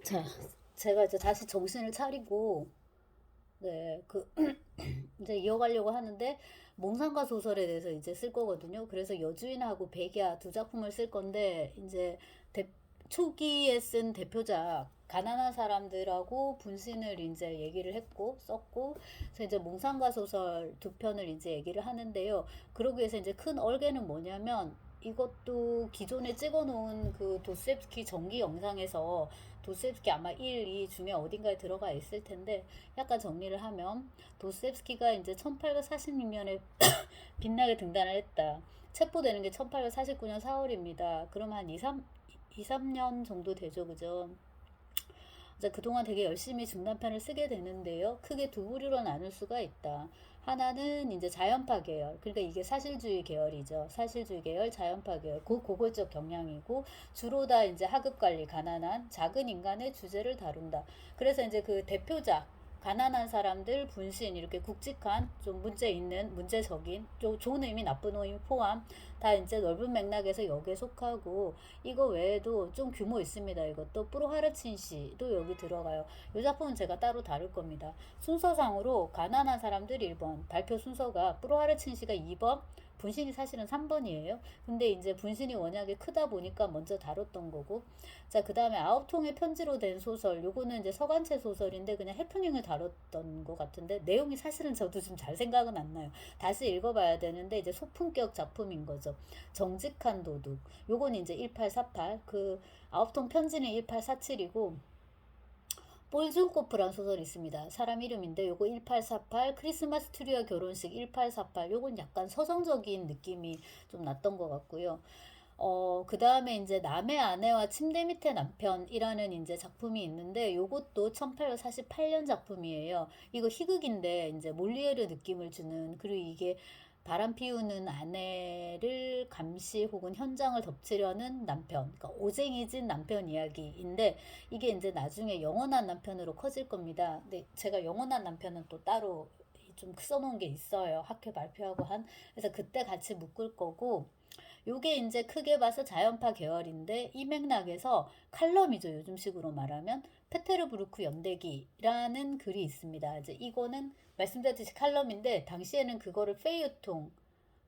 자, 제가 이제 다시 정신을 차리고, 네, 이제 이어가려고 하는데, 몽상가 소설에 대해서 이제 쓸 거거든요. 그래서 여주인하고 백야 두 작품을 쓸 건데, 이제 초기에 쓴 대표작, 가난한 사람들하고 분신을 이제 얘기를 했고, 썼고, 그래서 이제 몽상가 소설 두 편을 이제 얘기를 하는데요. 그러기 위해서 이제 큰 얼개는 뭐냐면, 이것도 기존에 찍어놓은 그 도스옙스키 전기 영상에서 도스옙스키 아마 1, 2 중에 어딘가에 들어가 있을 텐데 약간 정리를 하면 도스옙스키가 이제 1846년에 빛나게 등단을 했다. 체포되는 게 1849년 4월입니다. 그럼 한 2, 3년 정도 되죠. 그죠? 이제 그동안 되게 열심히 중단편을 쓰게 되는데요. 크게 두 부류로 나눌 수가 있다. 하나는 이제 자연파 계열, 그러니까 이게 사실주의 계열이죠. 사실주의 계열, 자연파 계열, 고고적 경향이고 주로 다 이제 하급 관리, 가난한 작은 인간의 주제를 다룬다. 그래서 이제 그 대표작 가난한 사람들, 분신 이렇게 굵직한 좀 문제 있는 문제적인 좀 좋은 의미 나쁜 의미 포함 다 이제 넓은 맥락에서 여기에 속하고 이거 외에도 좀 규모 있습니다. 이것도 프로하르친 씨도 여기 들어가요. 이 작품은 제가 따로 다룰 겁니다. 순서상으로 가난한 사람들 1번 발표 순서가 프로하르친 씨가 2번 분신이 사실은 3번이에요. 근데 이제 분신이 워낙에 크다 보니까 먼저 다뤘던 거고. 자, 그 다음에 9통의 편지로 된 소설. 요거는 이제 서간체 소설인데 그냥 해프닝을 다뤘던 것 같은데 내용이 사실은 저도 좀 잘 생각은 안 나요. 다시 읽어봐야 되는데 이제 소품격 작품인 거죠. 정직한 도둑. 요거는 이제 1848. 그 9통 편지는 1847이고 볼즈코프란 소설이 있습니다. 사람 이름인데 요거 1848 크리스마스 트리와 결혼식 1848 요건 약간 서정적인 느낌이 좀 났던 것 같고요. 그 다음에 이제 남의 아내와 침대 밑에 남편이라는 이제 작품이 있는데 요것도 1848년 작품이에요. 이거 희극인데 이제 몰리에르 느낌을 주는 그리고 이게 바람 피우는 아내를 감시 혹은 현장을 덮치려는 남편, 그러니까 오쟁이진 남편 이야기인데 이게 이제 나중에 영원한 남편으로 커질 겁니다. 근데 제가 영원한 남편은 또 따로 좀 써놓은 게 있어요. 학회 발표하고 한. 그래서 그때 같이 묶을 거고 요게 이제 크게 봐서 자연파 계열인데 이 맥락에서 칼럼이죠. 요즘식으로 말하면 페테르부르크 연대기라는 글이 있습니다. 이제 이거는 말씀드렸듯이 칼럼인데 당시에는 그거를 페이유통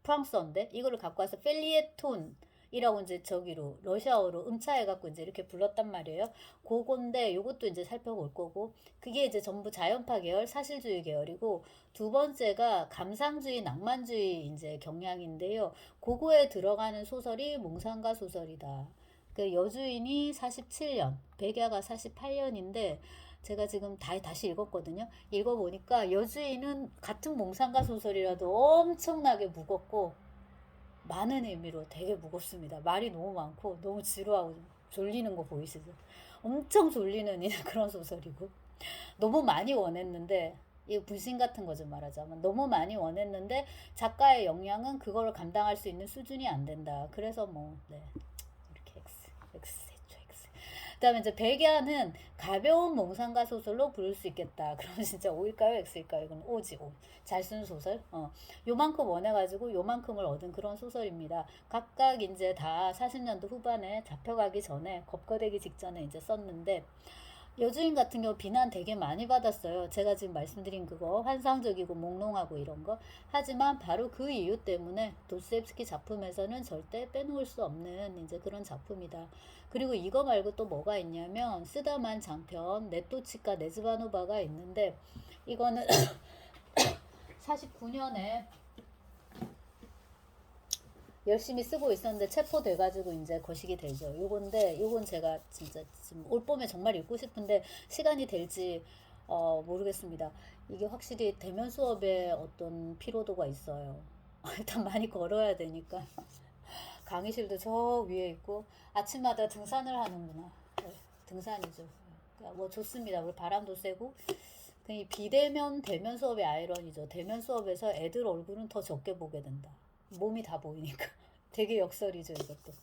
프랑스어인데 이거를 갖고 와서 펠리에톤 이라고 이제 저기로 러시아어로 음차해갖고 이제 이렇게 불렀단 말이에요. 그건데 요것도 이제 살펴볼 거고 그게 이제 전부 자연파 계열, 사실주의 계열이고 두 번째가 감상주의, 낭만주의 이제 경향인데요. 그거에 들어가는 소설이 몽상가 소설이다. 그 여주인이 47년, 백야가 48년인데 제가 지금 다시 읽었거든요. 읽어보니까 여주인은 같은 몽상가 소설이라도 엄청나게 무겁고 많은 의미로 되게 무겁습니다. 말이 너무 많고 너무 지루하고 졸리는 거 보이시죠? 엄청 졸리는 그런 소설이고 너무 많이 원했는데 이 불신 같은 거 좀 말하자면 너무 많이 원했는데 작가의 역량은 그거를 감당할 수 있는 수준이 안 된다. 그래서 뭐 네. 이렇게 X 했죠, X. 그다음에 이제 백야는 가벼운 몽상가 소설로 부를 수 있겠다. 그러면 진짜 O일까요, X일까요? 이건 O지, O. 잘 쓴 소설. 요만큼 원해가지고 요만큼을 얻은 그런 소설입니다. 각각 이제 다 40년도 후반에 잡혀가기 전에 겁거되기 직전에 이제 썼는데 여주인 같은 경우 비난 되게 많이 받았어요. 제가 지금 말씀드린 그거 환상적이고 몽롱하고 이런 거. 하지만 바로 그 이유 때문에 도스옙스키 작품에서는 절대 빼놓을 수 없는 이제 그런 작품이다. 그리고 이거 말고 또 뭐가 있냐면 쓰다만 장편 네토치카 네즈바노바가 있는데 이거는 49년에 열심히 쓰고 있었는데 체포돼가지고 이제 거시기 되죠. 요건데 요건 제가 진짜 지금 올 봄에 정말 읽고 싶은데 시간이 될지 모르겠습니다. 이게 확실히 대면 수업에 어떤 피로도가 있어요. 일단 많이 걸어야 되니까 강의실도 저 위에 있고 아침마다 등산을 하는구나. 네, 등산이죠. 그러니까 뭐 좋습니다. 우리 바람도 쐬고 그 비대면 대면 수업의 아이러니죠. 대면 수업에서 애들 얼굴은 더 적게 보게 된다. 몸이 다 보이니까. 되게 역설이죠, 이것도.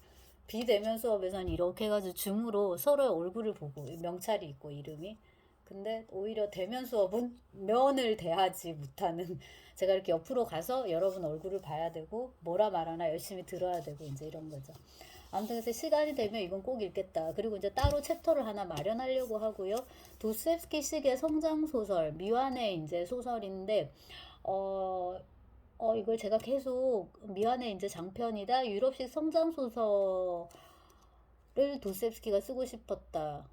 비대면 수업에서는 이렇게 해가지고 줌으로 서로의 얼굴을 보고 명찰이 있고 이름이. 근데 오히려 대면 수업은 면을 대하지 못하는 제가 이렇게 옆으로 가서 여러분 얼굴을 봐야 되고 뭐라 말하나 열심히 들어야 되고 이제 이런 거죠. 아무튼 그래서 시간이 되면 이건 꼭 읽겠다. 그리고 이제 따로 챕터를 하나 마련하려고 하고요. 도스토옙스키식의 성장 소설, 미완의 이제 소설인데 어, 이걸 제가 계속 미완의 이제 장편이다. 유럽식 성장 소설을 도스토옙스키가 쓰고 싶었다.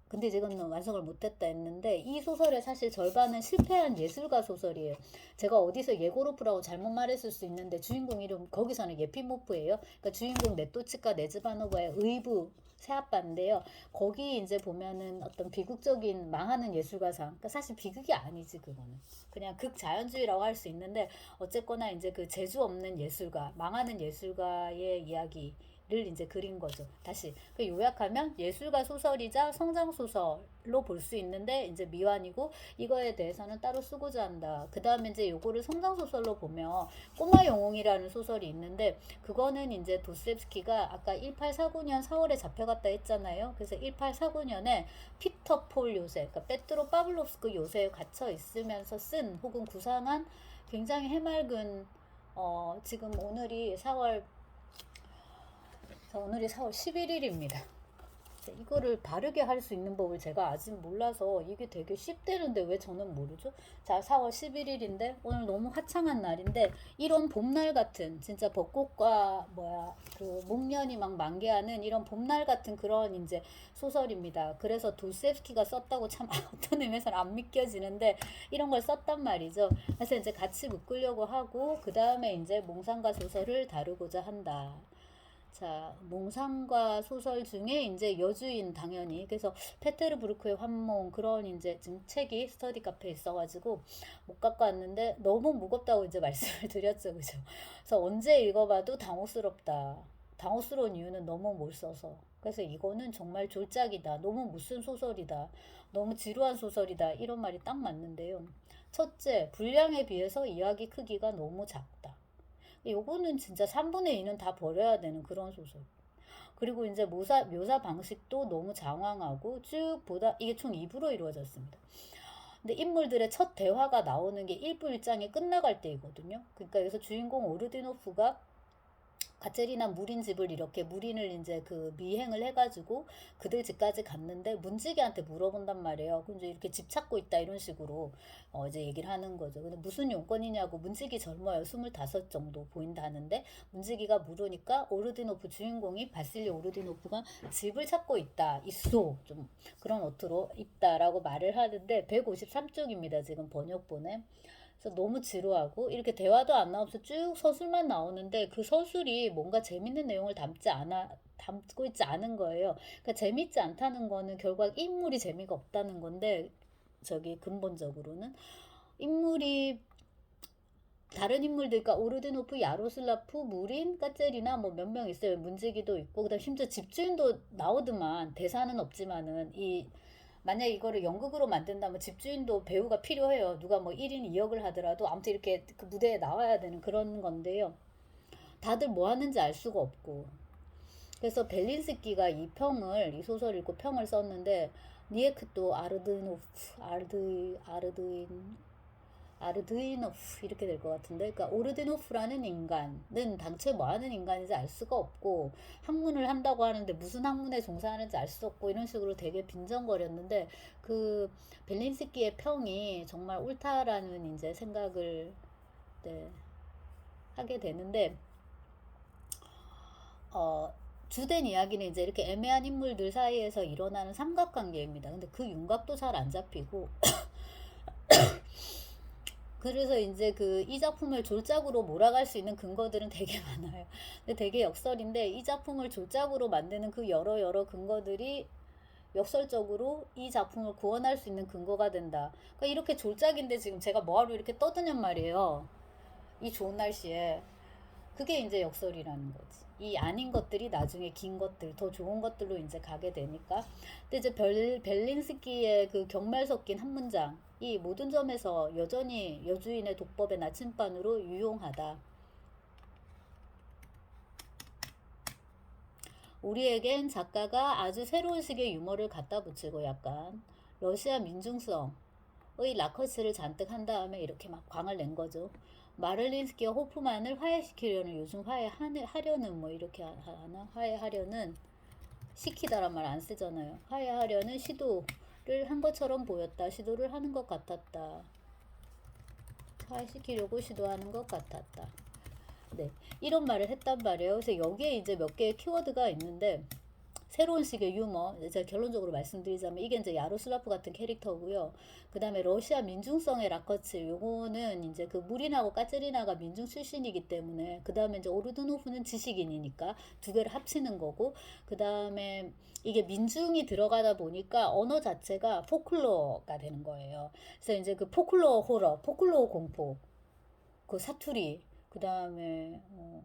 근데 이거는 완성을 못했다 했는데 이 소설의 사실 절반은 실패한 예술가 소설이에요. 제가 어디서 예고로프라고 잘못 말했을 수 있는데 주인공 이름 거기서는 예피모프예요. 그러니까 주인공 네토츠카 네즈바노바의 의부 새아빠인데요. 거기 이제 보면은 어떤 비극적인 망하는 예술가상. 그러니까 사실 비극이 아니지 그거는. 그냥 극자연주의라고 할 수 있는데 어쨌거나 이제 그 재주 없는 예술가, 망하는 예술가의 이야기. 를 이제 그린 거죠. 다시 그 요약하면 예술가 소설이자 성장 소설로 볼 수 있는데 이제 미완이고 이거에 대해서는 따로 쓰고자 한다. 그 다음에 이제 요거를 성장 소설로 보면 꼬마 영웅이라는 소설이 있는데 그거는 이제 도스토옙스키가 아까 1849년 4월에 잡혀갔다 했잖아요. 그래서 1849년에 피터 폴 요새, 그러니까 페트로 파블롭스크 요새에 갇혀 있으면서 쓴 혹은 구상한 굉장히 해맑은 지금 오늘이 4월 11일입니다. 이거를 바르게 할 수 있는 법을 제가 아직 몰라서 이게 되게 쉽대는데 왜 저는 모르죠? 자, 4월 11일인데 오늘 너무 화창한 날인데 이런 봄날 같은 진짜 벚꽃과 그 목련이 막 만개하는 이런 봄날 같은 그런 이제 소설입니다. 그래서 도스토옙스키가 썼다고 참 어떤 의미에서는 안 믿겨지는데 이런 걸 썼단 말이죠. 그래서 이제 같이 묶으려고 하고 그 다음에 이제 몽상가 소설을 다루고자 한다. 자, 몽상과 소설 중에 이제 여주인 당연히 그래서 페테르부르크의 환몽 그런 이제 지금 책이 스터디 카페에 있어가지고 못 갖고 왔는데 너무 무겁다고 이제 말씀을 드렸죠, 그죠? 그래서 언제 읽어봐도 당혹스럽다. 당혹스러운 이유는 너무 못 써서. 그래서 이거는 정말 졸작이다. 너무 무슨 소설이다. 너무 지루한 소설이다. 이런 말이 딱 맞는데요. 첫째, 분량에 비해서 이야기 크기가 너무 작다. 요거는 진짜 3분의 2는 다 버려야 되는 그런 소설. 그리고 이제 묘사 방식도 너무 장황하고 쭉 보다 이게 총 2부로 이루어졌습니다. 근데 인물들의 첫 대화가 나오는 게 1부 1장이 끝나갈 때이거든요. 그러니까 여기서 주인공 오르디노프가 가젤이나 무린 집을 이렇게 무린을 이제 그 미행을 해가지고 그들 집까지 갔는데 문지기한테 물어본단 말이에요. 그럼 이제 이렇게 집 찾고 있다 이런 식으로 이제 얘기를 하는 거죠. 근데 무슨 용건이냐고 문지기 젊어요. 25 정도 보인다는데 문지기가 물으니까 오르디노프 주인공이 바실리 오르디노프가 집을 찾고 있어. 좀 그런 어투로 있다라고 말을 하는데 153쪽입니다. 지금 번역본에. 그래서 너무 지루하고 이렇게 대화도 안 나오면서 쭉 서술만 나오는데 그 서술이 뭔가 재밌는 내용을 담고 있지 않은 거예요. 그러니까 재밌지 않다는 거는 결국 인물이 재미가 없다는 건데 저기 근본적으로는 인물이 다른 인물들, 그러니까 오르드노프, 야로슬라프, 무린, 까젤이나 뭐 몇 명 있어요. 문지기도 있고, 그다음 심지어 집주인도 나오더만 대사는 없지만은 만약 이거를 연극으로 만든다면 집주인도 배우가 필요해요. 누가 뭐 1인 2역을 하더라도 아무튼 이렇게 그 무대에 나와야 되는 그런 건데요. 다들 뭐 하는지 알 수가 없고. 그래서 벨린스키가 이 소설 읽고 평을 썼는데 니에크도 아르드이노프 이렇게 될 것 같은데, 그러니까 오르디노프라는 인간은 당최 뭐 하는 인간인지 알 수가 없고 학문을 한다고 하는데 무슨 학문에 종사하는지 알 수 없고 이런 식으로 되게 빈정거렸는데 그 벨린스키의 평이 정말 옳다라는 이제 생각을 네, 하게 되는데 주된 이야기는 이제 이렇게 애매한 인물들 사이에서 일어나는 삼각관계입니다. 근데 그 윤곽도 잘 안 잡히고 그래서 이제 이 작품을 졸작으로 몰아갈 수 있는 근거들은 되게 많아요. 근데 되게 역설인데 이 작품을 졸작으로 만드는 그 여러 근거들이 역설적으로 이 작품을 구원할 수 있는 근거가 된다. 그러니까 이렇게 졸작인데 지금 제가 뭐하러 이렇게 떠드냔 말이에요. 이 좋은 날씨에. 그게 이제 역설이라는 거지. 이 아닌 것들이 나중에 긴 것들, 더 좋은 것들로 이제 가게 되니까. 근데 이제 벨린스키의 그 경멸 섞인 한 문장, 이 모든 점에서 여전히 여주인의 독법의 나침반으로 유용하다. 우리에겐 작가가 아주 새로운 식의 유머를 갖다 붙이고 약간 러시아 민중성의 라커스를 잔뜩 한 다음에 이렇게 막 광을 낸 거죠. 마를린스키와 호프만을 화해시키려는, 요즘 화해하려는 뭐 이렇게 하나? 화해하려는, 시키다란 말 안 쓰잖아요. 화해하려는 시도를 한 것처럼 보였다. 시도를 하는 것 같았다. 화해시키려고 시도하는 것 같았다. 네, 이런 말을 했단 말이에요. 그래서 여기에 이제 몇 개의 키워드가 있는데, 새로운 식의 유머, 제가 결론적으로 말씀드리자면 이게 이제 야로슬라프 같은 캐릭터고요. 그 다음에 러시아 민중성의 라커츠, 요거는 이제 그 무린하고 까체리나가 민중 출신이기 때문에, 그 다음에 이제 오르드노프는 지식인이니까 두 개를 합치는 거고, 그 다음에 이게 민중이 들어가다 보니까 언어 자체가 포클로어가 되는 거예요. 그래서 이제 그 포클로어 호러, 포클로어 공포, 그 사투리, 그 다음에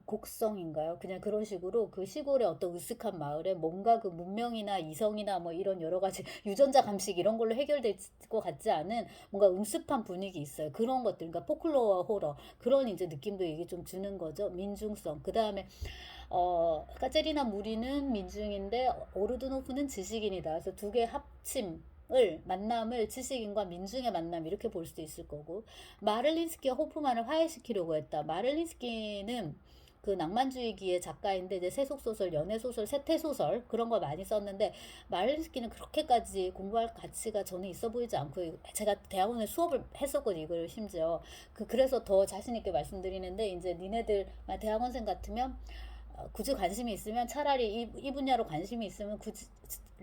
곡성인가요? 그냥 그런 식으로 그 시골의 어떤 으슥한 마을에 뭔가 그 문명이나 이성이나 뭐 이런 여러 가지 유전자 감식 이런 걸로 해결될 것 같지 않은 뭔가 음습한 분위기 있어요. 그런 것들, 그러니까 포클로어 호러 그런 이제 느낌도 이게 좀 주는 거죠. 민중성. 그 다음에 까제리나 무리는 민중인데 오르드노프는 지식인이다. 그래서 두 개 합침. 만남을 지식인과 민중의 만남 이렇게 볼 수도 있을 거고, 마를린스키와 호프만을 화해시키려고 했다. 마를린스키는 그 낭만주의기의 작가인데 이제 세속소설, 연애소설, 세태소설 그런 거 많이 썼는데, 마를린스키는 그렇게까지 공부할 가치가 저는 있어 보이지 않고, 제가 대학원에 수업을 했었거든요. 이걸 심지어 그래서 더 자신 있게 말씀드리는데, 이제 니네들 대학원생 같으면 굳이 관심이 있으면 차라리 이 분야로 관심이 있으면 굳이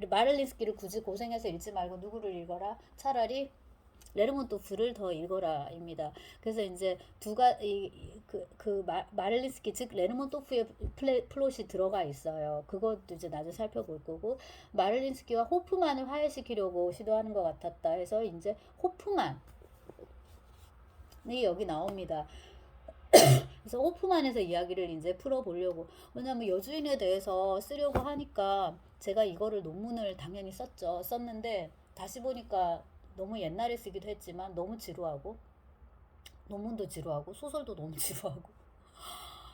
마를린스키를 굳이 고생해서 읽지 말고 누구를 읽어라? 차라리 레르몬토프를 더 읽어라입니다. 그래서 이제 마를린스키 즉 레르몬토프의 플롯이 들어가 있어요. 그것도 이제 나중에 살펴볼 거고, 마를린스키와 호프만을 화해시키려고 시도하는 것 같았다 해서 이제 호프만이 여기 나옵니다. 그래서 호프만에서 이야기를 이제 풀어보려고. 왜냐면 여주인에 대해서 쓰려고 하니까 제가 이거를 논문을 당연히 썼는데 다시 보니까 너무 옛날에 쓰기도 했지만 너무 지루하고, 논문도 지루하고 소설도 너무 지루하고,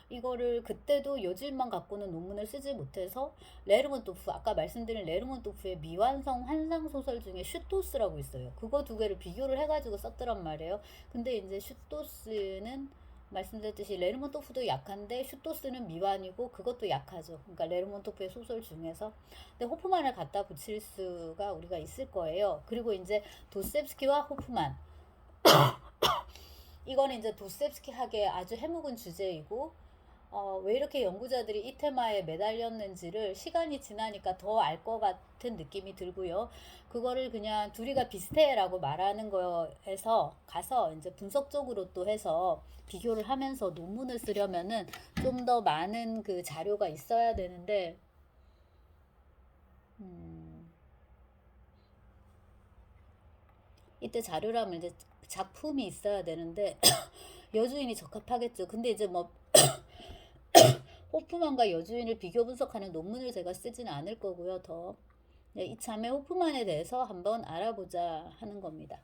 이거를 그때도 여주인만 갖고는 논문을 쓰지 못해서 레르몬토프, 아까 말씀드린 레르몬토프의 미완성 환상 소설 중에 슈토스라고 있어요. 그거 두 개를 비교를 해가지고 썼더란 말이에요. 근데 이제 슈토스는 말씀드렸듯이 레르몬토프도 약한데 슈토스는 미완이고 그것도 약하죠. 그러니까 레르몬토프의 소설 중에서. 근데 호프만을 갖다 붙일 수가 우리가 있을 거예요. 그리고 이제 도스옙스키와 호프만, 이거는 이제 도스옙스키 학의 아주 해묵은 주제이고, 왜 이렇게 연구자들이 이 테마에 매달렸는지를 시간이 지나니까 더 알 것 같은 느낌이 들고요. 그거를 그냥 둘이가 비슷해라고 말하는 거에서 가서 이제 분석적으로 또 해서 비교를 하면서 논문을 쓰려면은 좀 더 많은 그 자료가 있어야 되는데, 이때 자료라면 이제 작품이 있어야 되는데 여주인이 적합하겠죠. 근데 이제 뭐 호프만과 여주인을 비교 분석하는 논문을 제가 쓰지는 않을 거고요. 더 이참에 호프만에 대해서 한번 알아보자 하는 겁니다.